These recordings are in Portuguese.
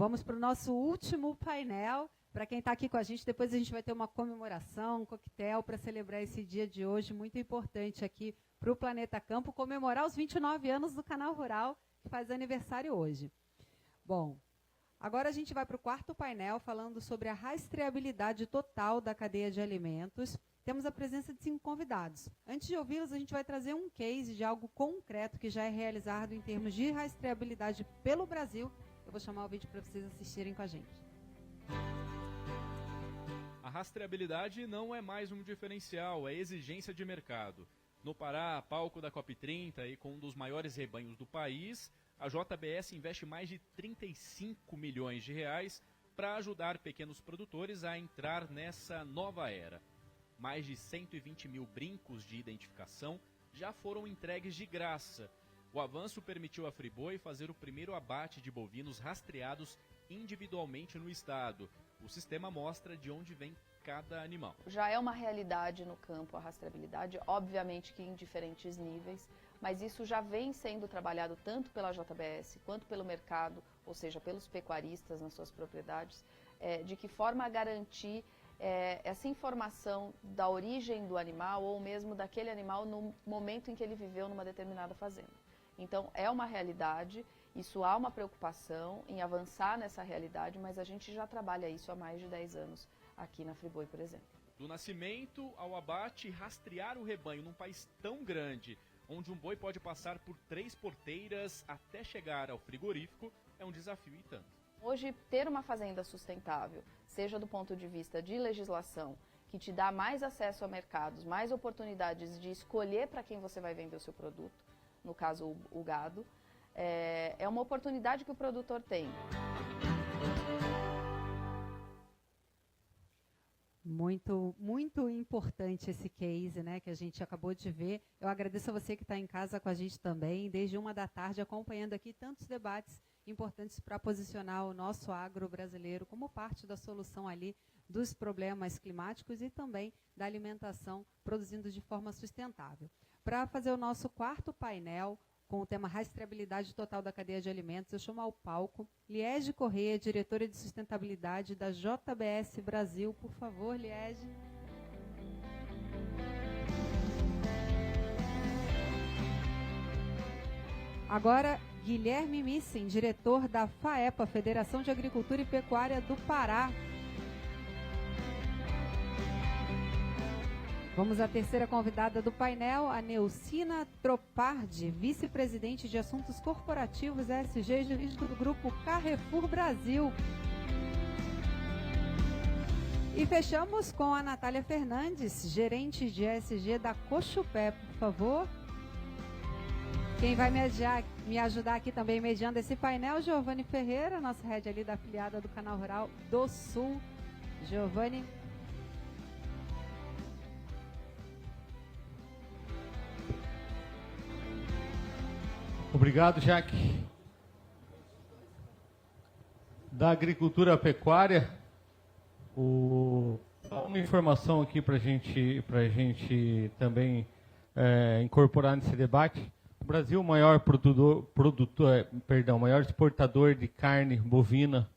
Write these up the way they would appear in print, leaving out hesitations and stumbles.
vamos para o nosso último painel. Para quem está aqui com a gente, depois a gente vai ter uma comemoração, um coquetel para celebrar esse dia de hoje, muito importante aqui para o Planeta Campo, comemorar os 29 anos do Canal Rural, que faz aniversário hoje. Bom, agora a gente vai para o quarto painel, falando sobre a rastreabilidade total da cadeia de alimentos. Temos a presença de 5 convidados. Antes de ouvi-los, a gente vai trazer um case de algo concreto que já é realizado em termos de rastreabilidade pelo Brasil. Eu vou chamar o vídeo para vocês assistirem com a gente. A rastreabilidade não é mais um diferencial, é exigência de mercado. No Pará, palco da COP30 e com um dos maiores rebanhos do país, a JBS investe mais de 35 milhões de reais para ajudar pequenos produtores a entrar nessa nova era. Mais de 120 mil brincos de identificação já foram entregues de graça. O avanço permitiu à Friboi fazer o primeiro abate de bovinos rastreados individualmente no estado. O sistema mostra de onde vem cada animal. Já é uma realidade no campo a rastreabilidade, obviamente que em diferentes níveis, mas isso já vem sendo trabalhado tanto pela JBS quanto pelo mercado, ou seja, pelos pecuaristas nas suas propriedades, de que forma a garantir essa informação da origem do animal ou mesmo daquele animal no momento em que ele viveu numa determinada fazenda. Então, é uma realidade, isso há uma preocupação em avançar nessa realidade, mas a gente já trabalha isso há mais de 10 anos aqui na Friboi, por exemplo. Do nascimento ao abate, rastrear o rebanho num país tão grande, onde um boi pode passar por 3 porteiras até chegar ao frigorífico, é um desafio e tanto. Hoje, ter uma fazenda sustentável, seja do ponto de vista de legislação, que te dá mais acesso a mercados, mais oportunidades de escolher para quem você vai vender o seu produto, no caso o gado, é uma oportunidade que o produtor tem. Muito, muito importante esse case, né, que a gente acabou de ver. Eu agradeço a você que está em casa com a gente também, desde 1 da tarde, acompanhando aqui tantos debates importantes para posicionar o nosso agro brasileiro como parte da solução ali dos problemas climáticos e também da alimentação produzindo de forma sustentável. Para fazer o nosso quarto painel, com o tema rastreabilidade total da cadeia de alimentos, eu chamo ao palco Liege Corrêa, diretora de sustentabilidade da JBS Brasil. Por favor, Liege. Agora, Guilherme Missen, diretor da FAEPA, Federação de Agricultura e Pecuária do Pará. Vamos à terceira convidada do painel, a Neucina Tropardi, vice-presidente de Assuntos Corporativos ESG do Grupo Carrefour Brasil. E fechamos com a Natália Fernandes, gerente de ESG da Cochupé, por favor. Quem vai me ajudar aqui também mediando esse painel, Giovanni Ferreira, nosso head ali da afiliada do Canal Rural do Sul. Giovanni. Obrigado, Jaque. Da agricultura pecuária, uma informação aqui para a gente também incorporar nesse debate. O Brasil é o maior maior exportador de carne bovina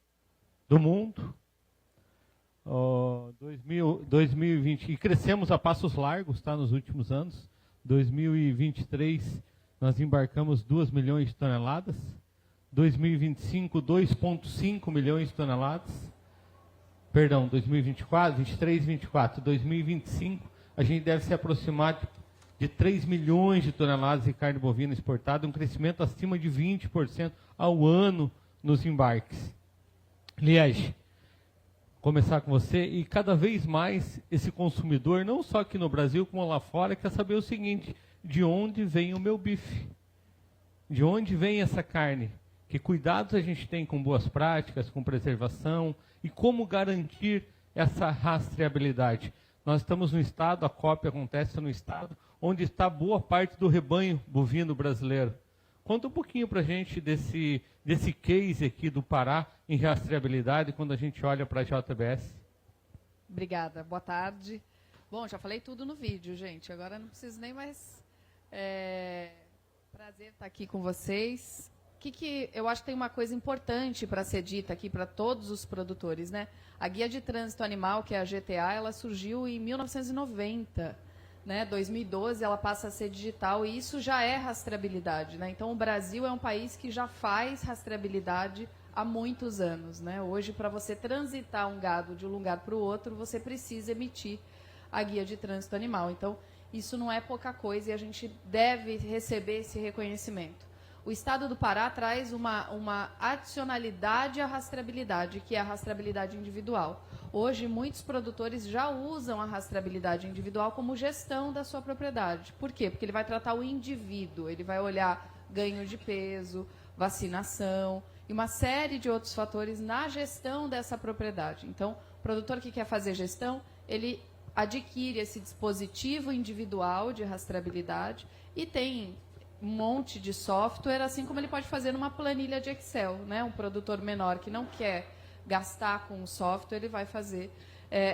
do mundo. 2020, e crescemos a passos largos, tá, nos últimos anos. 2023, nós embarcamos 2 milhões de toneladas. 2025, 2,5 milhões de toneladas. Perdão, 2024, 23, 24. 2025, a gente deve se aproximar de 3 milhões de toneladas de carne bovina exportada, um crescimento acima de 20% ao ano nos embarques. Liege, começar com você, e cada vez mais esse consumidor, não só aqui no Brasil como lá fora, quer saber o seguinte: de onde vem o meu bife? De onde vem essa carne? Que cuidados a gente tem com boas práticas, com preservação, e como garantir essa rastreabilidade? Nós estamos no estado, a COP acontece no estado, onde está boa parte do rebanho bovino brasileiro. Conta um pouquinho para a gente desse case aqui do Pará em rastreabilidade, quando a gente olha para a JBS. Obrigada, boa tarde. Bom, já falei tudo no vídeo, gente, agora não preciso nem mais... Prazer estar aqui com vocês. que eu acho que tem uma coisa importante para ser dita aqui para todos os produtores, né? A Guia de Trânsito Animal, que é a GTA, ela surgiu em 1990, né? 2012 ela passa a ser digital e isso já é rastreabilidade, né? Então o Brasil é um país que já faz rastreabilidade há muitos anos, né? Hoje, para você transitar um gado de um lugar para o outro, você precisa emitir a Guia de Trânsito Animal. Então, isso não é pouca coisa e a gente deve receber esse reconhecimento. O Estado do Pará traz uma adicionalidade à rastreabilidade, que é a rastreabilidade individual. Hoje, muitos produtores já usam a rastreabilidade individual como gestão da sua propriedade. Por quê? Porque ele vai tratar o indivíduo, ele vai olhar ganho de peso, vacinação e uma série de outros fatores na gestão dessa propriedade. Então, o produtor que quer fazer gestão, ele adquire esse dispositivo individual de rastreabilidade e tem um monte de software, assim como ele pode fazer numa planilha de Excel, né? Um produtor menor que não quer gastar com o software, ele vai fazer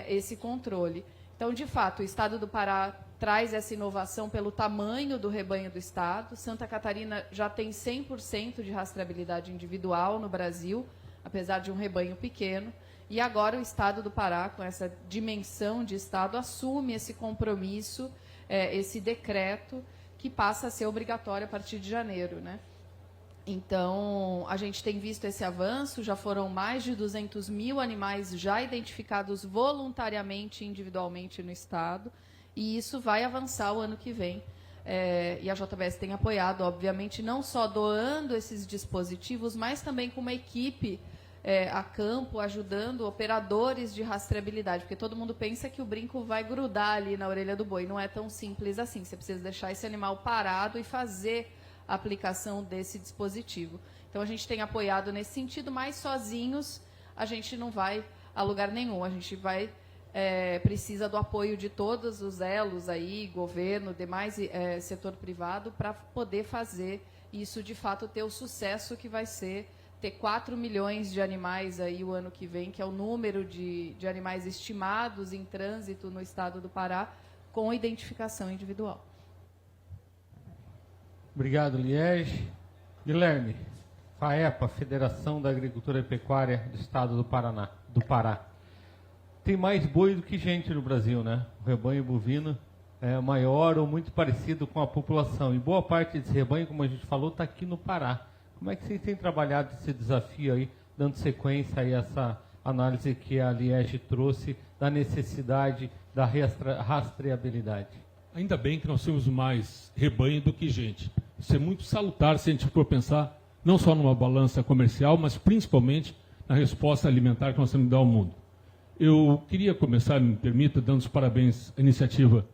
esse controle. Então, de fato, o Estado do Pará traz essa inovação pelo tamanho do rebanho do Estado. Santa Catarina já tem 100% de rastreabilidade individual no Brasil, apesar de um rebanho pequeno. E agora o Estado do Pará, com essa dimensão de Estado, assume esse compromisso, esse decreto, que passa a ser obrigatório a partir de janeiro, né? Então, a gente tem visto esse avanço, já foram mais de 200 mil animais já identificados voluntariamente e individualmente no Estado, e isso vai avançar o ano que vem. E a JBS tem apoiado, obviamente, não só doando esses dispositivos, mas também com uma equipe a campo, ajudando operadores de rastreabilidade, porque todo mundo pensa que o brinco vai grudar ali na orelha do boi. Não é tão simples assim. Você precisa deixar esse animal parado e fazer a aplicação desse dispositivo. Então, a gente tem apoiado nesse sentido, mas sozinhos a gente não vai a lugar nenhum. A gente precisa do apoio de todos os elos aí, governo, demais setor privado, para poder fazer isso, de fato, ter o sucesso que vai ser ter 4 milhões de animais aí o ano que vem, que é o número de animais estimados em trânsito no Estado do Pará, com identificação individual. Obrigado, Liege. Guilherme, FAEPA, Federação da Agricultura e Pecuária do Estado do Pará. Tem mais boi do que gente no Brasil, né? O rebanho bovino é maior ou muito parecido com a população. E boa parte desse rebanho, como a gente falou, está aqui no Pará. Como é que vocês têm trabalhado esse desafio aí, dando sequência a essa análise que a Liege trouxe da necessidade da rastreabilidade? Ainda bem que nós temos mais rebanho do que gente. Isso é muito salutar se a gente for pensar não só numa balança comercial, mas principalmente na resposta alimentar que nós temos que dar ao mundo. Eu queria começar, me permita, dando os parabéns à iniciativa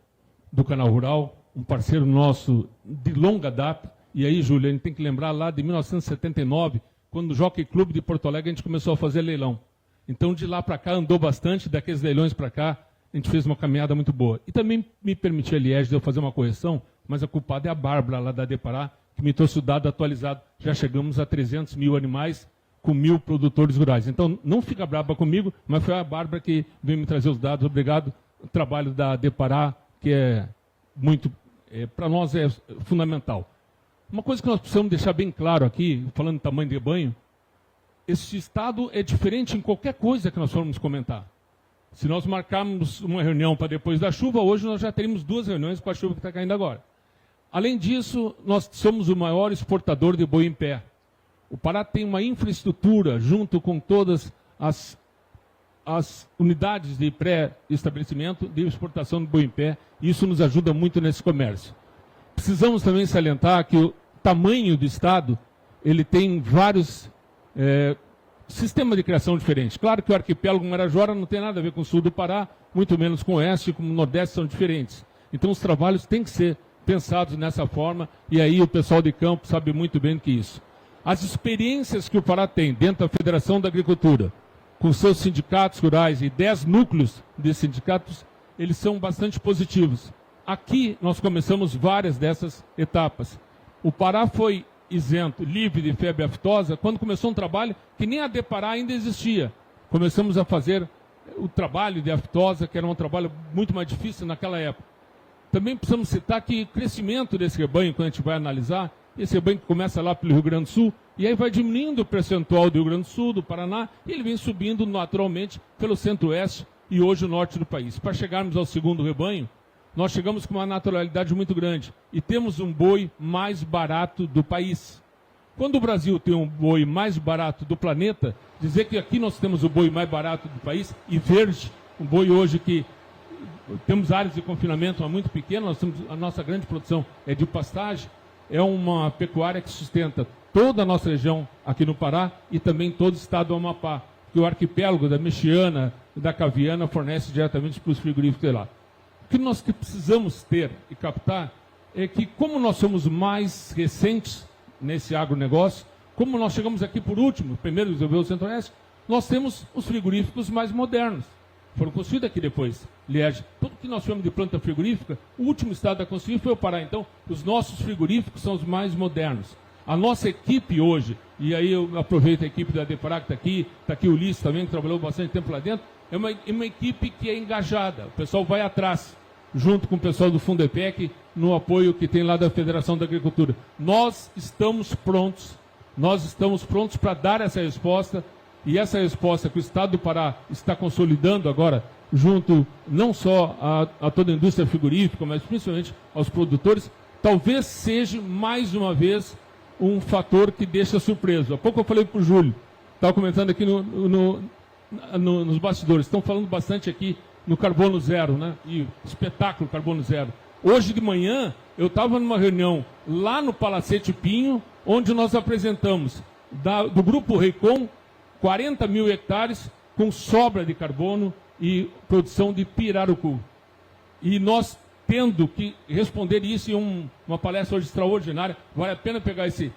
do Canal Rural, um parceiro nosso de longa data. E aí, Júlia, a gente tem que lembrar lá de 1979, quando no Jockey Club de Porto Alegre a gente começou a fazer leilão. Então, de lá para cá, andou bastante, daqueles leilões para cá, a gente fez uma caminhada muito boa. E também me permitiu, Liege, de eu fazer uma correção, mas a culpada é a Bárbara, lá da Depará, que me trouxe o dado atualizado. Já chegamos a 300 mil animais com 1.000 produtores rurais. Então, não fica brava comigo, mas foi a Bárbara que veio me trazer os dados. Obrigado. O trabalho da Depará, que é muito, para nós, é fundamental. Uma coisa que nós precisamos deixar bem claro aqui, falando de tamanho de rebanho, esse estado é diferente em qualquer coisa que nós formos comentar. Se nós marcarmos uma reunião para depois da chuva, hoje nós já teríamos 2 reuniões com a chuva que está caindo agora. Além disso, nós somos o maior exportador de boi em pé. O Pará tem uma infraestrutura, junto com todas as unidades de pré-estabelecimento de exportação de boi em pé, e isso nos ajuda muito nesse comércio. Precisamos também salientar que o tamanho do Estado, ele tem vários sistemas de criação diferentes. Claro que o arquipélago Marajora não tem nada a ver com o sul do Pará, muito menos com o oeste, como o nordeste são diferentes. Então os trabalhos têm que ser pensados nessa forma, e aí o pessoal de campo sabe muito bem que isso. As experiências que o Pará tem dentro da Federação da Agricultura, com seus sindicatos rurais e 10 núcleos de sindicatos, eles são bastante positivos. Aqui nós começamos várias dessas etapas. O Pará foi isento, livre de febre aftosa, quando começou um trabalho que nem a Depará ainda existia. Começamos a fazer o trabalho de aftosa, que era um trabalho muito mais difícil naquela época. Também precisamos citar que o crescimento desse rebanho, quando a gente vai analisar, esse rebanho que começa lá pelo Rio Grande do Sul, E aí vai diminuindo o percentual do Rio Grande do Sul, do Paraná, e ele vem subindo naturalmente pelo centro-oeste e hoje o norte do país. Para chegarmos ao segundo rebanho, nós chegamos com uma naturalidade muito grande e temos um boi mais barato do país. Quando o Brasil tem um boi mais barato do planeta, dizer que aqui nós temos o boi mais barato do país e verde, um boi hoje que temos áreas de confinamento muito pequenas, a nossa grande produção é de pastagem, é uma pecuária que sustenta toda a nossa região aqui no Pará e também todo o estado do Amapá, que o arquipélago da Mexiana e da Caviana fornece diretamente para os frigoríficos de lá. O que nós precisamos ter e captar é que, como nós somos mais recentes nesse agronegócio, como nós chegamos aqui por último, primeiro desenvolveu o Centro-Oeste, nós temos os frigoríficos mais modernos. Foram construídos aqui depois, Liege. Tudo que nós chamamos de planta frigorífica, o último estado a construir foi o Pará. Então, os nossos frigoríficos são os mais modernos. A nossa equipe hoje, e aí eu aproveito a equipe da Depará que está aqui o Ulisses também, que trabalhou bastante tempo lá dentro, é uma equipe que é engajada. O pessoal vai atrás, junto com o pessoal do Fundepec, no apoio que tem lá da Federação da Agricultura. Nós estamos prontos para dar essa resposta, e essa resposta que o Estado do Pará está consolidando agora, junto não só a toda a indústria frigorífica, mas principalmente aos produtores, talvez seja, mais uma vez, um fator que deixa surpreso. Há pouco eu falei para o Júlio, estava comentando aqui nos bastidores, estão falando bastante aqui no Carbono Zero, né? E espetáculo Carbono Zero. Hoje de manhã, eu estava numa reunião lá no Palacete Pinho, onde nós apresentamos do Grupo Reicom 40 mil hectares com sobra de carbono e produção de pirarucu. E nós tendo que responder isso em uma palestra hoje extraordinária, vale a pena pegar esse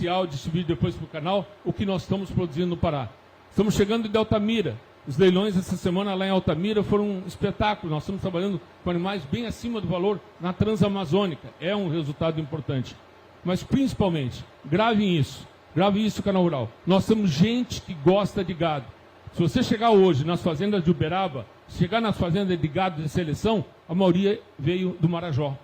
áudio, esse vídeo depois para o canal, o que nós estamos produzindo no Pará. Estamos chegando de Altamira. Os leilões essa semana lá em Altamira foram um espetáculo. Nós estamos trabalhando com animais bem acima do valor na Transamazônica. É um resultado importante. Mas principalmente, gravem isso, Canal Rural. Nós temos gente que gosta de gado. Se você chegar hoje nas fazendas de Uberaba, chegar nas fazendas de gado de seleção, a maioria veio do Marajó.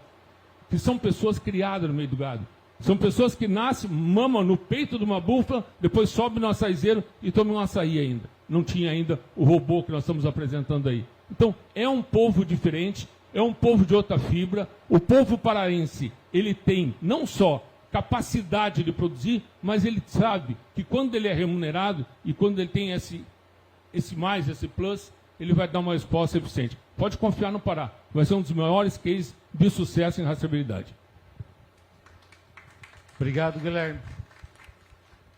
Que são pessoas criadas no meio do gado. São pessoas que nascem, mamam no peito de uma búfala, depois sobem no açaizeiro e tomam um açaí ainda. Não tinha ainda o robô que nós estamos apresentando aí. Então, é um povo diferente, é um povo de outra fibra. O povo paraense, ele tem não só capacidade de produzir, mas ele sabe que quando ele é remunerado e quando ele tem esse plus, ele vai dar uma resposta eficiente. Pode confiar no Pará. Vai ser um dos maiores cases de sucesso em rastreabilidade. Obrigado, Guilherme.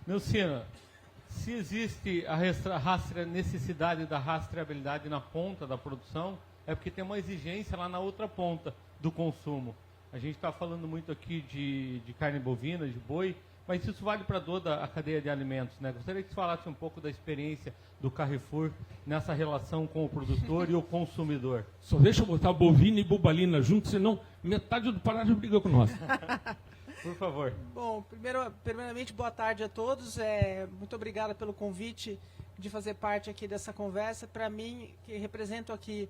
Nelcina, se existe a necessidade da rastreabilidade na ponta da produção, é porque tem uma exigência lá na outra ponta do consumo. A gente está falando muito aqui de carne bovina, de boi, mas isso vale para toda a cadeia de alimentos, né? Gostaria que você falasse um pouco da experiência do Carrefour nessa relação com o produtor e o consumidor. Só deixa eu botar bovina e bubalina junto, senão metade do Pará já briga com nós. Por favor. Bom, primeiramente, boa tarde a todos. Muito obrigado pelo convite de fazer parte aqui dessa conversa. Para mim, que represento aqui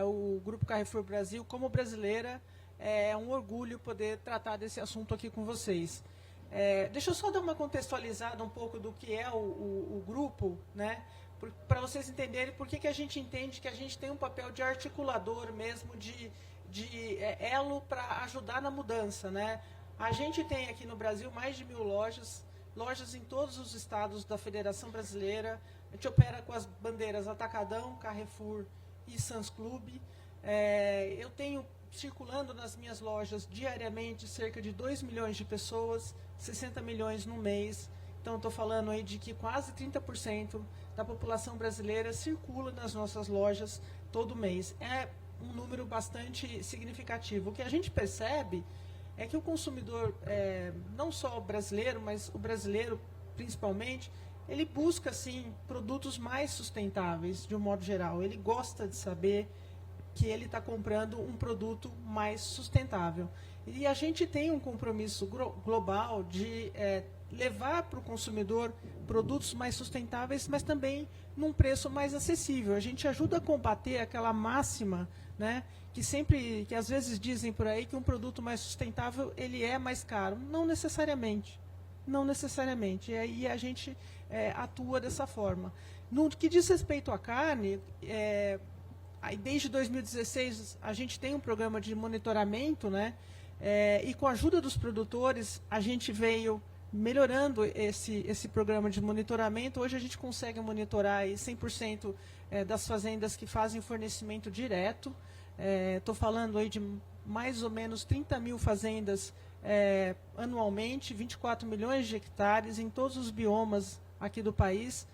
o Grupo Carrefour Brasil, como brasileira, é um orgulho poder tratar desse assunto aqui com vocês. Deixa eu só dar uma contextualizada um pouco do que é o grupo, né? Para vocês entenderem por que a gente entende que a gente tem um papel de articulador mesmo, de elo para ajudar na mudança, né? A gente tem aqui no Brasil mais de 1000 lojas em todos os estados da Federação Brasileira. A gente opera com as bandeiras Atacadão, Carrefour e Sam's Club. Eu tenho circulando nas minhas lojas diariamente cerca de 2 milhões de pessoas, 60 milhões no mês. Então, estou falando aí de que quase 30% da população brasileira circula nas nossas lojas todo mês. É um número bastante significativo. O que a gente percebe é que o consumidor, não só o brasileiro, mas o brasileiro principalmente, ele busca, sim, produtos mais sustentáveis, de um modo geral. Ele gosta de saber que ele está comprando um produto mais sustentável. E a gente tem um compromisso global de levar para o consumidor produtos mais sustentáveis, mas também num preço mais acessível. A gente ajuda a combater aquela máxima, né, que às vezes dizem por aí que um produto mais sustentável ele é mais caro. Não necessariamente. Não necessariamente. E aí a gente atua dessa forma. No que diz respeito à carne, aí desde 2016 a gente tem um programa de monitoramento, né? E com a ajuda dos produtores a gente veio melhorando esse programa de monitoramento. Hoje a gente consegue monitorar aí 100% das fazendas que fazem fornecimento direto. Estou falando aí de mais ou menos 30 mil fazendas anualmente, 24 milhões de hectares em todos os biomas aqui do país.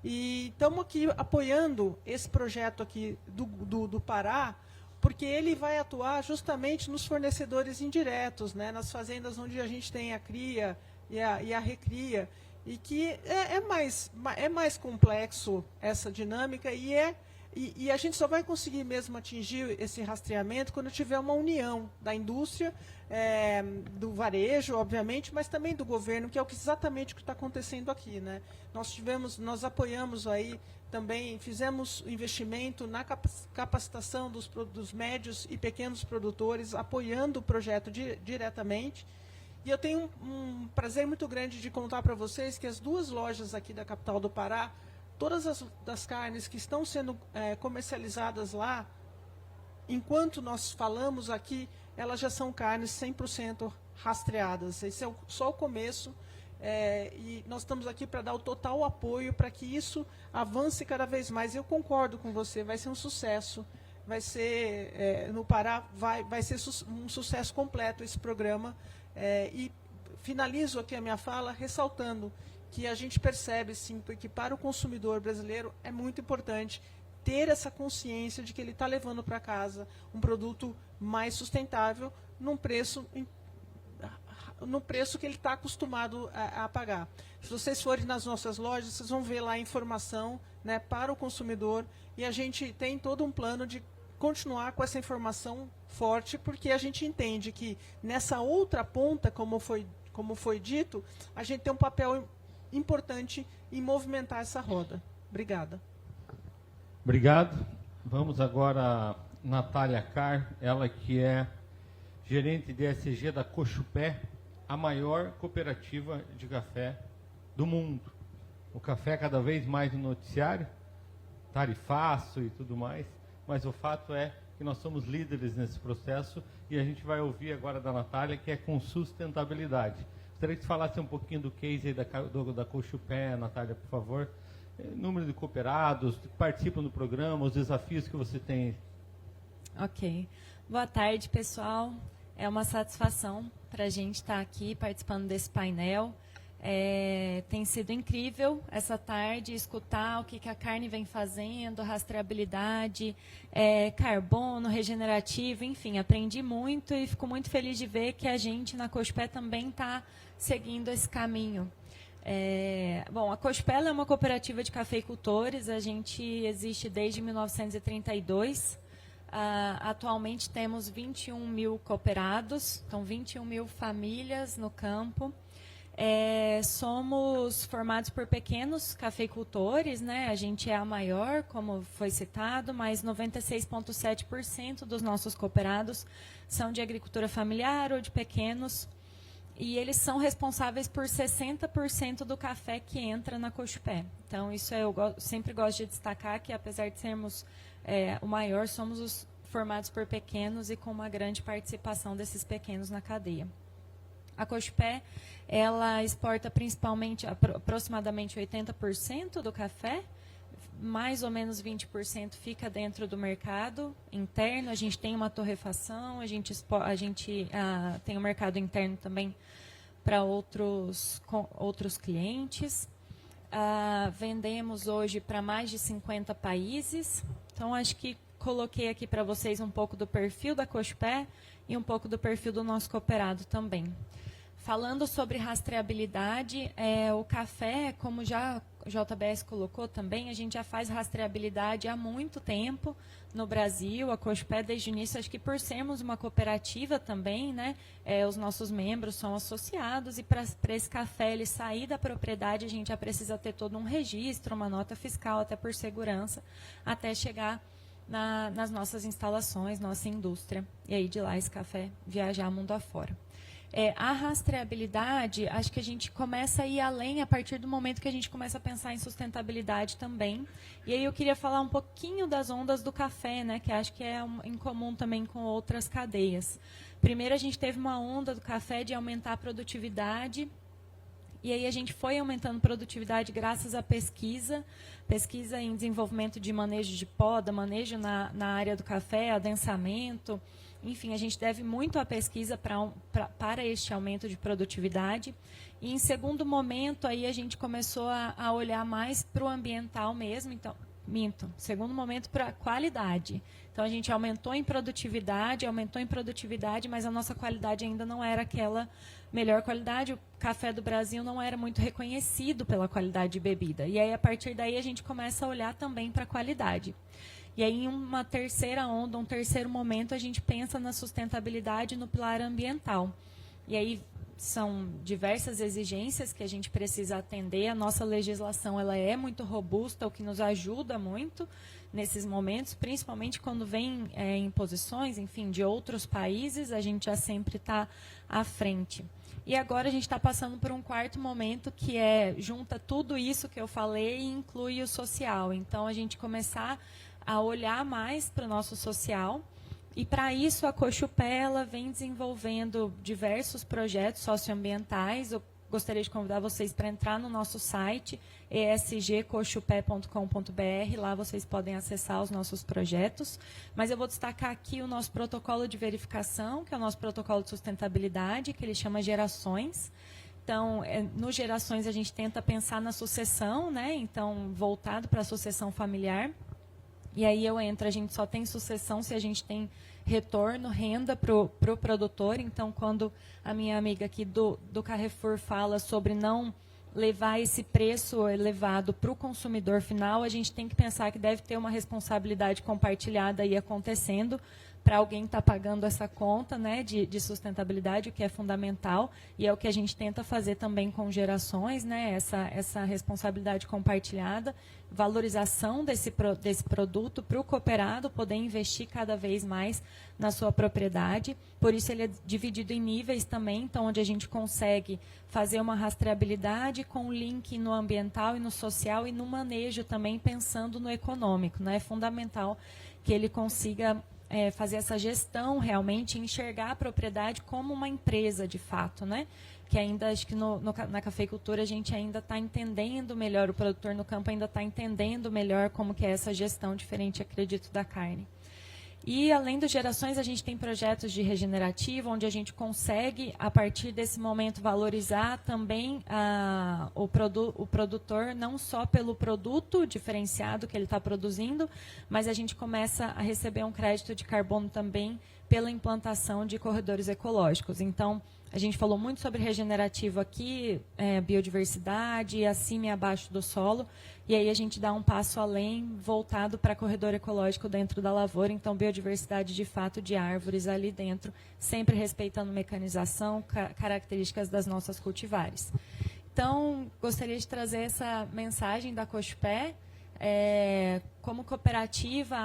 E estamos aqui apoiando esse projeto aqui do Pará, porque ele vai atuar justamente nos fornecedores indiretos, né, nas fazendas onde a gente tem a cria e a recria, e que é mais complexo essa dinâmica, e a gente só vai conseguir mesmo atingir esse rastreamento quando tiver uma união da indústria, do varejo, obviamente, mas também do governo, que é exatamente o que está acontecendo aqui, né? Nós apoiamos aí também, fizemos investimento na capacitação dos médios e pequenos produtores, apoiando o projeto diretamente. E eu tenho um prazer muito grande de contar para vocês que as 2 lojas aqui da capital do Pará, todas das carnes que estão sendo comercializadas lá, enquanto nós falamos aqui, elas já são carnes 100% rastreadas. Esse é só o começo, e nós estamos aqui para dar o total apoio para que isso avance cada vez mais. Eu concordo com você, vai ser um sucesso. Vai ser, no Pará, vai ser um sucesso completo esse programa. E finalizo aqui a minha fala ressaltando que a gente percebe, sim, que para o consumidor brasileiro é muito importante ter essa consciência de que ele está levando para casa um produto mais sustentável num preço que ele está acostumado a pagar. Se vocês forem nas nossas lojas, vocês vão ver lá a informação, né, para o consumidor, e a gente tem todo um plano de continuar com essa informação forte, porque a gente entende que nessa outra ponta, como foi dito, a gente tem um papel importante em movimentar essa roda. Obrigada. Obrigado. Vamos agora a Natália Carr, ela que é gerente de ESG da Cochupé, a maior cooperativa de café do mundo. O café é cada vez mais no noticiário, tarifaço e tudo mais, mas o fato é que nós somos líderes nesse processo, e a gente vai ouvir agora da Natália, que é com sustentabilidade. Gostaria que você falasse um pouquinho do case aí da Cochupé, Natália, por favor. Número de cooperados que participam do programa, os desafios que você tem. Ok. Boa tarde, pessoal. É uma satisfação para a gente estar aqui participando desse painel. Tem sido incrível essa tarde escutar o que a carne vem fazendo, rastreabilidade, carbono, regenerativo, enfim, aprendi muito e fico muito feliz de ver que a gente na Cochupé também está seguindo esse caminho. Bom, a Cochupé é uma cooperativa de cafeicultores, a gente existe desde 1932. Atualmente temos 21 mil cooperados, então 21 mil famílias no campo. Somos formados por pequenos cafeicultores, né? A gente é a maior, como foi citado, mas 96,7% dos nossos cooperados são de agricultura familiar ou de pequenos, e eles são responsáveis por 60% do café que entra na Cochupé. Então, isso eu sempre gosto de destacar, que apesar de sermos o maior, somos os formados por pequenos e com uma grande participação desses pequenos na cadeia. A Cochupé, ela exporta principalmente, aproximadamente 80% do café, mais ou menos 20% fica dentro do mercado interno. A gente tem uma torrefação, a gente tem um mercado interno também para outros clientes. Vendemos hoje para mais de 50 países. Então, acho que coloquei aqui para vocês um pouco do perfil da Cochupé e um pouco do perfil do nosso cooperado também. Falando sobre rastreabilidade, o café, como já o JBS colocou também, a gente já faz rastreabilidade há muito tempo no Brasil. A Cochupé, desde o início, acho que por sermos uma cooperativa também, né, os nossos membros são associados, e para esse café ele sair da propriedade, a gente já precisa ter todo um registro, uma nota fiscal, até por segurança, até chegar nas nossas instalações, nossa indústria, e aí de lá esse café viajar mundo afora. A rastreabilidade, acho que a gente começa a ir além a partir do momento que a gente começa a pensar em sustentabilidade também. E aí eu queria falar um pouquinho das ondas do café, né, que acho que é em comum também com outras cadeias. Primeiro, a gente teve uma onda do café de aumentar a produtividade, e aí a gente foi aumentando produtividade graças à pesquisa em desenvolvimento de manejo de poda, manejo na área do café, adensamento. Enfim, a gente deve muito à pesquisa para este aumento de produtividade. E, em segundo momento, aí a gente começou a olhar mais para o ambiental mesmo. Então, segundo momento, para a qualidade. Então, a gente aumentou em produtividade, mas a nossa qualidade ainda não era aquela melhor qualidade. O café do Brasil não era muito reconhecido pela qualidade de bebida. E aí, a partir daí, a gente começa a olhar também para a qualidade. E aí, em uma terceira onda, um terceiro momento, a gente pensa na sustentabilidade no pilar ambiental. E aí, são diversas exigências que a gente precisa atender. A nossa legislação ela é muito robusta, o que nos ajuda muito nesses momentos, principalmente quando vem imposições, enfim, de outros países, a gente já sempre está à frente. E agora a gente está passando por um quarto momento que junta tudo isso que eu falei e inclui o social. Então, a gente começar a olhar mais para o nosso social. E, para isso, a Cochupé ela vem desenvolvendo diversos projetos socioambientais. Eu gostaria de convidar vocês para entrar no nosso site, esgcochupé.com.br. Lá vocês podem acessar os nossos projetos. Mas eu vou destacar aqui o nosso protocolo de verificação, que é o nosso protocolo de sustentabilidade, que ele chama Gerações. Então, no Gerações, a gente tenta pensar na sucessão, né? Então, voltado para a sucessão familiar. E aí a gente só tem sucessão se a gente tem retorno, renda para o produtor. Então, quando a minha amiga aqui do Carrefour fala sobre não levar esse preço elevado para o consumidor final, a gente tem que pensar que deve ter uma responsabilidade compartilhada aí acontecendo para alguém estar pagando essa conta, né, de sustentabilidade, o que é fundamental, e é o que a gente tenta fazer também com Gerações, né, essa responsabilidade compartilhada, valorização desse produto para o cooperado poder investir cada vez mais na sua propriedade. Por isso ele é dividido em níveis também, então onde a gente consegue fazer uma rastreabilidade com link no ambiental e no social e no manejo também pensando no econômico, né? É fundamental que ele consiga fazer essa gestão realmente, enxergar a propriedade como uma empresa de fato, né? Que ainda, acho que na cafeicultura a gente ainda está entendendo melhor, o produtor no campo ainda está entendendo melhor como que é essa gestão diferente, acredito, da carne. E, além dos Gerações, a gente tem projetos de regenerativo, onde a gente consegue, a partir desse momento, valorizar também o produtor, não só pelo produto diferenciado que ele está produzindo, mas a gente começa a receber um crédito de carbono também pela implantação de corredores ecológicos. Então, a gente falou muito sobre regenerativo aqui, biodiversidade, acima e abaixo do solo, e aí a gente dá um passo além, voltado para corredor ecológico dentro da lavoura, então biodiversidade de fato de árvores ali dentro, sempre respeitando mecanização, características das nossas cultivares. Então, gostaria de trazer essa mensagem da Cochupé. Como cooperativa,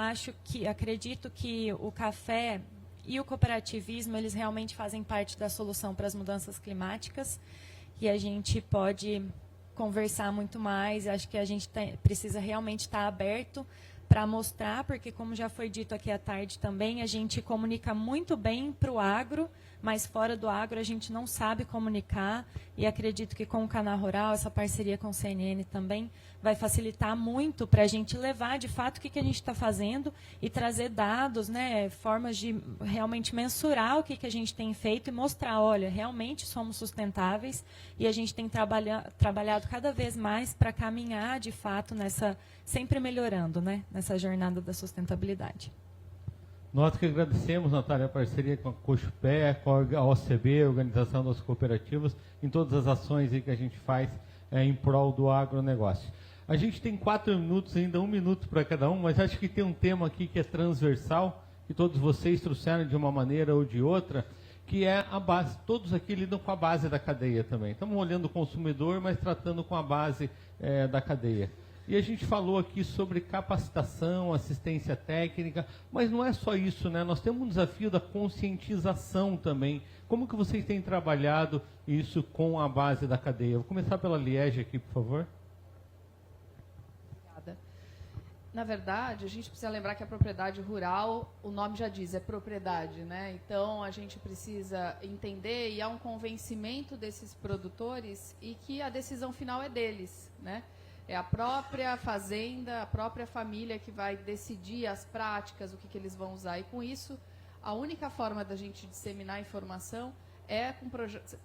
acredito que o café e o cooperativismo, eles realmente fazem parte da solução para as mudanças climáticas, e a gente pode conversar muito mais. Acho que a gente precisa realmente estar aberto para mostrar, porque, como já foi dito aqui à tarde também, a gente comunica muito bem para o agro, mas fora do agro a gente não sabe comunicar, e acredito que com o Canal Rural, essa parceria com o CNN também, vai facilitar muito para a gente levar, de fato, o que a gente está fazendo e trazer dados, né, formas de realmente mensurar o que a gente tem feito e mostrar, olha, realmente somos sustentáveis, e a gente tem trabalhado cada vez mais para caminhar, de fato, sempre melhorando, né, nessa jornada da sustentabilidade. Nós que agradecemos, Natália, a parceria com a Cochupé, com a OCB, a Organização das Cooperativas, em todas as ações aí que a gente faz em prol do agronegócio. A gente tem 4 minutos, ainda 1 minuto para cada um, mas acho que tem um tema aqui que é transversal, que todos vocês trouxeram de uma maneira ou de outra, que é a base. Todos aqui lidam com a base da cadeia também. Estamos olhando o consumidor, mas tratando com a base da cadeia. E a gente falou aqui sobre capacitação, assistência técnica, mas não é só isso, né? Nós temos um desafio da conscientização também. Como que vocês têm trabalhado isso com a base da cadeia? Vou começar pela Liege aqui, por favor. Obrigada. Na verdade, a gente precisa lembrar que a propriedade rural, o nome já diz, é propriedade, né? Então, a gente precisa entender e há um convencimento desses produtores e que a decisão final é deles, né? É a própria fazenda, a própria família que vai decidir as práticas, o que eles vão usar. E com isso, a única forma da gente disseminar informação é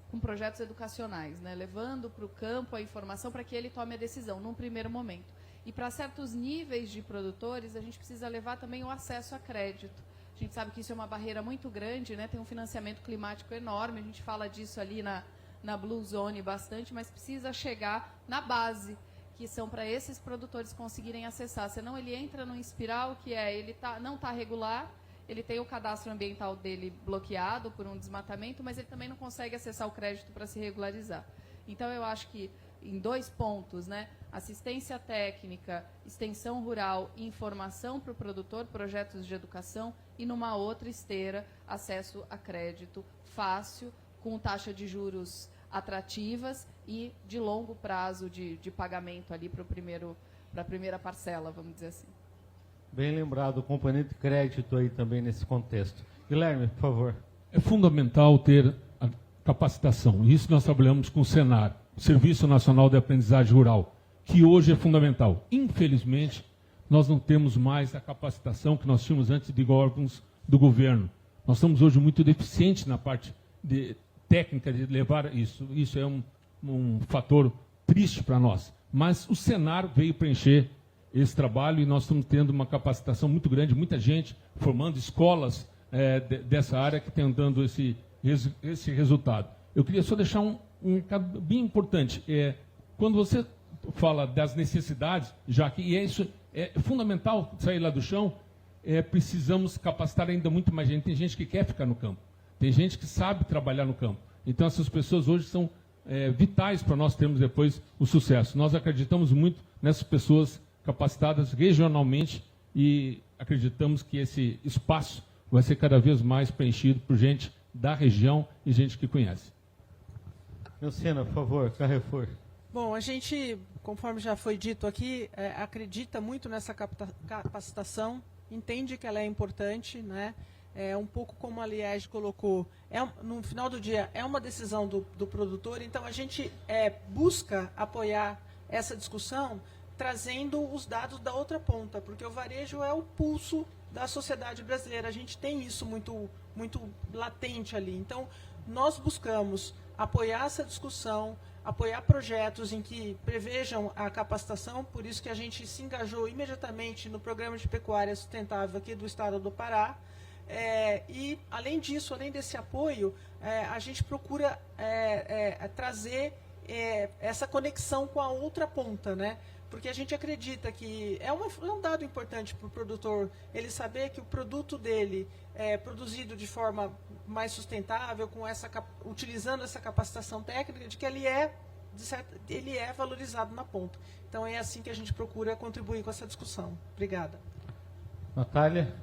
com projetos educacionais, né? Levando para o campo a informação para que ele tome a decisão, num primeiro momento. E para certos níveis de produtores, a gente precisa levar também o acesso a crédito. A gente sabe que isso é uma barreira muito grande, né? Tem um financiamento climático enorme, a gente fala disso ali na Blue Zone bastante, mas precisa chegar na base, que são para esses produtores conseguirem acessar. Senão ele entra num espiral que ele não está regular, ele tem o cadastro ambiental dele bloqueado por um desmatamento, mas ele também não consegue acessar o crédito para se regularizar. Então, eu acho que em 2 pontos, né? Assistência técnica, extensão rural e informação para o produtor, projetos de educação, e numa outra esteira, acesso a crédito fácil, com taxa de juros atrativas e de longo prazo de pagamento ali para a primeira parcela, vamos dizer assim. Bem lembrado, o componente de crédito aí também nesse contexto. Guilherme, por favor. É fundamental ter a capacitação. Isso nós trabalhamos com o Senar, o Serviço Nacional de Aprendizagem Rural, que hoje é fundamental. Infelizmente, nós não temos mais a capacitação que nós tínhamos antes de órgãos do governo. Nós estamos hoje muito deficientes na parte técnica de levar isso. Isso é um fator triste para nós. Mas o Senar veio preencher esse trabalho e nós estamos tendo uma capacitação muito grande, muita gente formando escolas dessa área que estão dando esse resultado. Eu queria só deixar um recado bem importante. Quando você fala das necessidades, já que isso é fundamental sair lá do chão, precisamos capacitar ainda muito mais gente. Tem gente que quer ficar no campo, tem gente que sabe trabalhar no campo. Então essas pessoas hoje são vitais para nós termos depois o sucesso. Nós acreditamos muito nessas pessoas capacitadas regionalmente e acreditamos que esse espaço vai ser cada vez mais preenchido por gente da região e gente que conhece. Lucena, por favor, Carrefour. Bom, a gente, conforme já foi dito aqui, acredita muito nessa capacitação, entende que ela é importante, né? Um pouco como a Liege colocou, no final do dia é uma decisão do produtor, então a gente busca apoiar essa discussão trazendo os dados da outra ponta, porque o varejo é o pulso da sociedade brasileira, a gente tem isso muito, muito latente ali. Então, nós buscamos apoiar essa discussão, apoiar projetos em que prevejam a capacitação, por isso que a gente se engajou imediatamente no Programa de Pecuária Sustentável aqui do Estado do Pará. E, além disso, além desse apoio, a gente procura trazer essa conexão com a outra ponta, né? Porque a gente acredita que é um dado importante para o produtor ele saber que o produto dele é produzido de forma mais sustentável, utilizando essa capacitação técnica, de que ele é valorizado na ponta. Então é assim que a gente procura contribuir com essa discussão. Obrigada. Natália?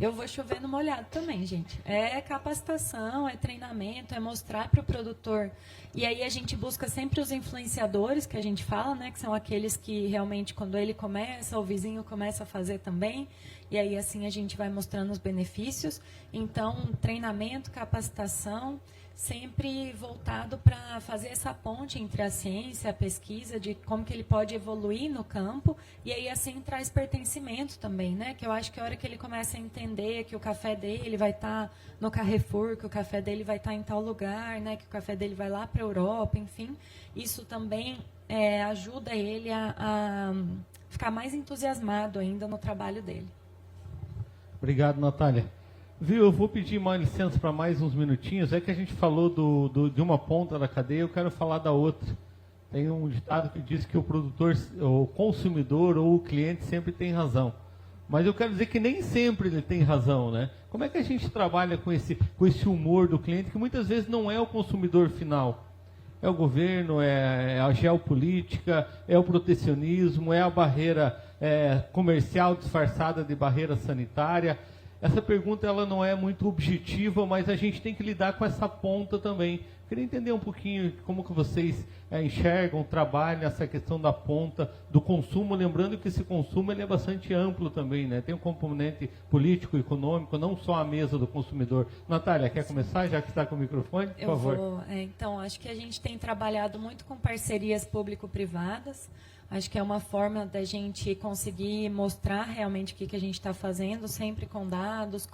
Eu vou chover no molhado também, gente. É capacitação, é treinamento, é mostrar para o produtor. E aí a gente busca sempre os influenciadores, que a gente fala, né? Que são aqueles que realmente, quando ele começa, o vizinho começa a fazer também. E aí assim a gente vai mostrando os benefícios. Então, treinamento, capacitação, sempre voltado para fazer essa ponte entre a ciência, a pesquisa, de como que ele pode evoluir no campo, e aí assim traz pertencimento também, né? Que eu acho que a hora que ele começa a entender que o café dele vai estar no Carrefour, que o café dele vai estar em tal lugar, né? Que o café dele vai lá para a Europa, enfim, isso também ajuda ele a ficar mais entusiasmado ainda no trabalho dele. Obrigado, Natália. Viu, eu vou pedir uma licença para mais uns minutinhos. É que a gente falou de uma ponta da cadeia, eu quero falar da outra. Tem um ditado que diz que o produtor, o consumidor ou o cliente sempre tem razão. Mas eu quero dizer que nem sempre ele tem razão, né? Como é que a gente trabalha com esse humor do cliente, que muitas vezes não é o consumidor final? É o governo, é a geopolítica, é o protecionismo, é a barreira comercial disfarçada de barreira sanitária? Essa pergunta ela não é muito objetiva, mas a gente tem que lidar com essa ponta também. Queria entender um pouquinho como que vocês enxergam, trabalham essa questão da ponta do consumo, lembrando que esse consumo ele é bastante amplo também, né? Tem um componente político, econômico, não só a mesa do consumidor. Natália, quer começar, já que está com o microfone? Por favor. Então, acho que a gente tem trabalhado muito com parcerias público-privadas. Acho que é uma forma da gente conseguir mostrar realmente o que a gente está fazendo, sempre com dados,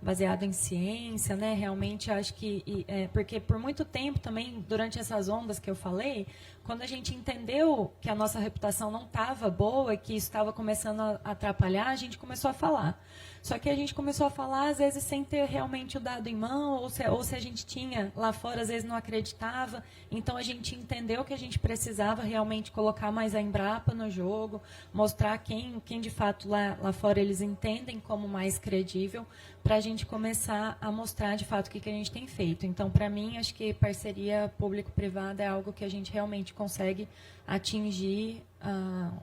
baseado em ciência, né? Realmente acho que, porque por muito tempo também, durante essas ondas que eu falei, quando a gente entendeu que a nossa reputação não estava boa, que isso estava começando a atrapalhar, a gente começou a falar. Só que a gente começou a falar, às vezes, sem ter realmente o dado em mão, ou se a gente tinha lá fora, às vezes não acreditava. Então, a gente entendeu que a gente precisava realmente colocar mais a Embrapa no jogo, mostrar quem de fato lá fora eles entendem como mais credível, para a gente começar a mostrar de fato o que a gente tem feito. Então, para mim, acho que parceria público-privada é algo que a gente realmente consegue atingir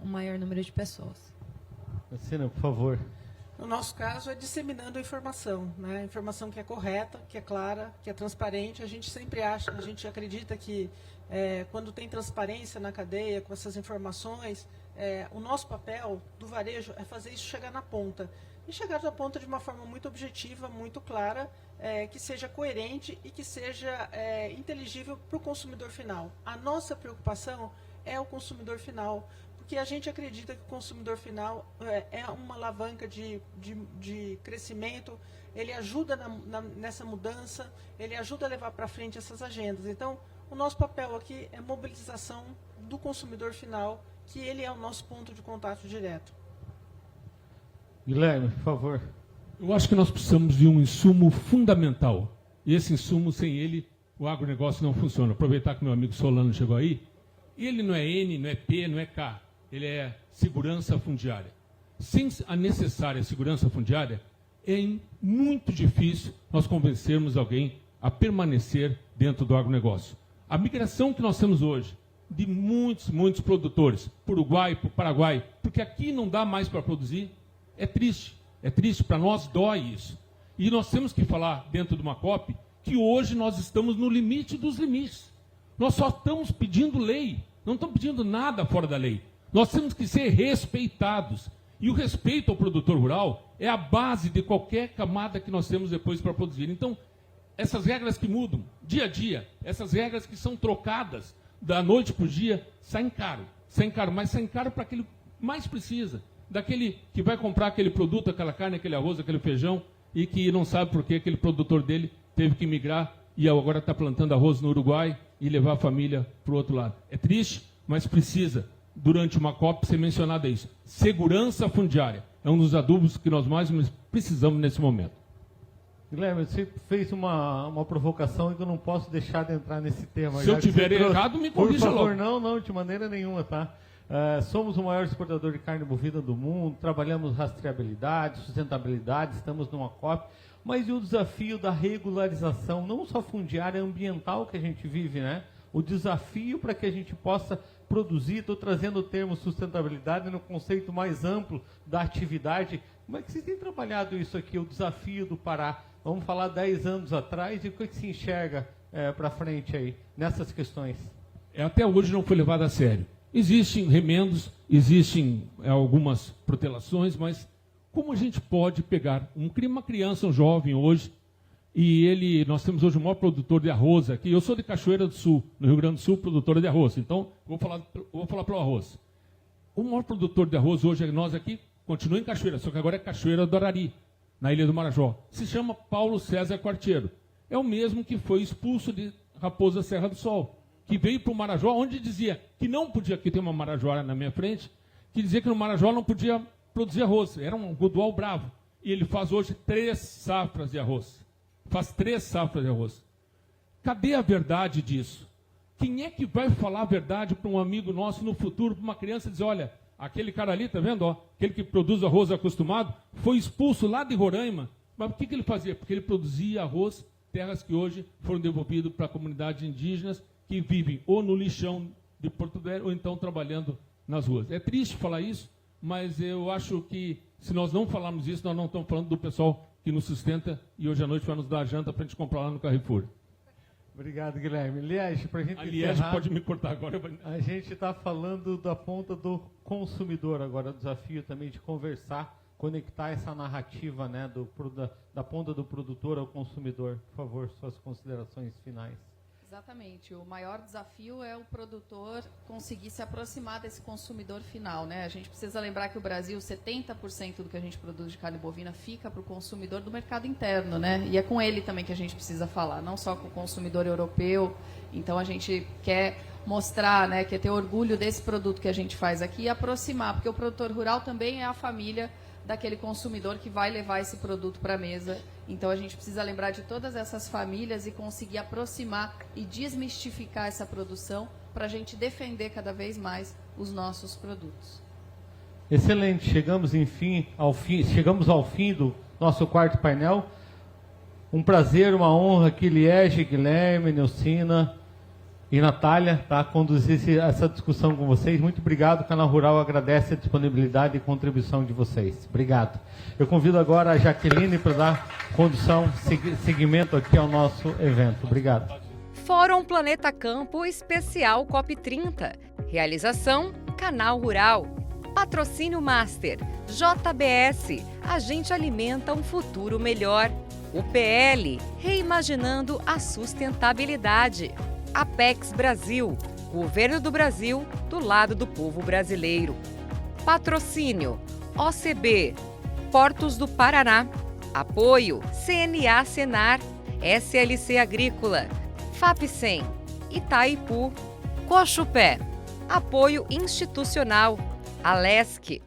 um maior número de pessoas. Assina, por favor. No nosso caso, é disseminando a informação, né? Informação que é correta, que é clara, que é transparente. A gente sempre acha, a gente acredita que quando tem transparência na cadeia, com essas informações, o nosso papel do varejo é fazer isso chegar na ponta. E chegar na ponta de uma forma muito objetiva, muito clara, que seja coerente e que seja inteligível para o consumidor final. A nossa preocupação é o consumidor final, porque a gente acredita que o consumidor final é uma alavanca de crescimento, ele ajuda nessa mudança, ele ajuda a levar para frente essas agendas. Então, o nosso papel aqui é mobilização do consumidor final, que ele é o nosso ponto de contato direto. Guilherme, por favor. Eu acho que nós precisamos de um insumo fundamental. E esse insumo, sem ele, o agronegócio não funciona. Aproveitar que meu amigo Solano chegou aí. Ele não é N, não é P, não é K. Ele é segurança fundiária. Sem a necessária segurança fundiária, é muito difícil nós convencermos alguém a permanecer dentro do agronegócio. A migração que nós temos hoje, de muitos produtores, para o Uruguai, para o Paraguai, porque aqui não dá mais para produzir, é triste, para nós dói isso. E nós temos que falar dentro de uma COP que hoje nós estamos no limite dos limites. Nós só estamos pedindo lei, não estamos pedindo nada fora da lei. Nós temos que ser respeitados. E o respeito ao produtor rural é a base de qualquer camada que nós temos depois para produzir. Então, essas regras que mudam dia a dia, essas regras que são trocadas da noite para o dia, saem caro, mas saem caro para aquele que mais precisa. Daquele que vai comprar aquele produto, aquela carne, aquele arroz, aquele feijão, e que não sabe por que aquele produtor dele teve que migrar e agora está plantando arroz no Uruguai e levar a família para o outro lado. É triste, mas precisa, durante uma COP, ser mencionado isso. Segurança fundiária é um dos adubos que nós mais precisamos nesse momento. Guilherme, você fez uma provocação e que eu não posso deixar de entrar nesse tema. Se eu tiver errado, me corrija logo. Por favor, não, de maneira nenhuma, tá? Somos o maior exportador de carne bovina do mundo, trabalhamos rastreabilidade, sustentabilidade, estamos numa COP, mas e o desafio da regularização, não só fundiária, ambiental que a gente vive, né? O desafio para que a gente possa produzir, estou trazendo o termo sustentabilidade no conceito mais amplo da atividade. Como é que vocês têm trabalhado isso aqui, o desafio do Pará? Vamos falar 10 anos atrás e o que se enxerga para frente aí, nessas questões? Até hoje não foi levado a sério. Existem remendos, existem algumas protelações, mas como a gente pode pegar uma criança, um jovem hoje, e nós temos hoje o maior produtor de arroz aqui. Eu sou de Cachoeira do Sul, no Rio Grande do Sul, produtora de arroz. Então, vou falar para o arroz. O maior produtor de arroz hoje, nós aqui, continua em Cachoeira, só que agora é Cachoeira do Arari, na Ilha do Marajó. Se chama Paulo César Quartiero. É o mesmo que foi expulso de Raposa Serra do Sol, que veio para o Marajó, onde dizia que não podia, aqui tem uma Marajó na minha frente, que dizia que no Marajó não podia produzir arroz. Era um godual bravo. E ele faz hoje 3 safras de arroz. Faz 3 safras de arroz. Cadê a verdade disso? Quem é que vai falar a verdade para um amigo nosso no futuro, para uma criança, dizer, olha, aquele cara ali, tá vendo? Ó, aquele que produz arroz acostumado, foi expulso lá de Roraima. Mas o que ele fazia? Porque ele produzia arroz, terras que hoje foram devolvidas para comunidades indígenas que vivem ou no lixão de Porto Velho ou então trabalhando nas ruas. É triste falar isso, mas eu acho que se nós não falarmos isso, nós não estamos falando do pessoal que nos sustenta e hoje à noite vai nos dar a janta para a gente comprar lá no Carrefour. Obrigado, Guilherme. Liege, para a gente encerrar, pode me cortar agora. A gente está falando da ponta do consumidor agora, o desafio também de conversar, conectar essa narrativa, né, da ponta do produtor ao consumidor. Por favor, suas considerações finais. Exatamente. O maior desafio é o produtor conseguir se aproximar desse consumidor final, né? A gente precisa lembrar que o Brasil, 70% do que a gente produz de carne bovina fica para o consumidor do mercado interno, né? E é com ele também que a gente precisa falar, não só com o consumidor europeu. Então a gente quer mostrar, né, quer ter orgulho desse produto que a gente faz aqui e aproximar, porque o produtor rural também é a família daquele consumidor que vai levar esse produto para a mesa. Então a gente precisa lembrar de todas essas famílias e conseguir aproximar e desmistificar essa produção para a gente defender cada vez mais os nossos produtos. Excelente, chegamos ao fim do nosso quarto painel. Um prazer, uma honra que Liege, Guilherme, Neucina e Natália, tá, conduzir essa discussão com vocês. Muito obrigado. O Canal Rural agradece a disponibilidade e contribuição de vocês. Obrigado. Eu convido agora a Jaqueline para dar condução, seguimento aqui ao nosso evento. Obrigado. Fórum Planeta Campo Especial COP30. Realização Canal Rural. Patrocínio Master. JBS. A gente alimenta um futuro melhor. UPL. Reimaginando a sustentabilidade. Apex Brasil, Governo do Brasil, do lado do povo brasileiro. Patrocínio, OCB, Portos do Paraná. Apoio, CNA Senar, SLC Agrícola, FAPSEM, Itaipu. Cochupé, apoio institucional, Alesc,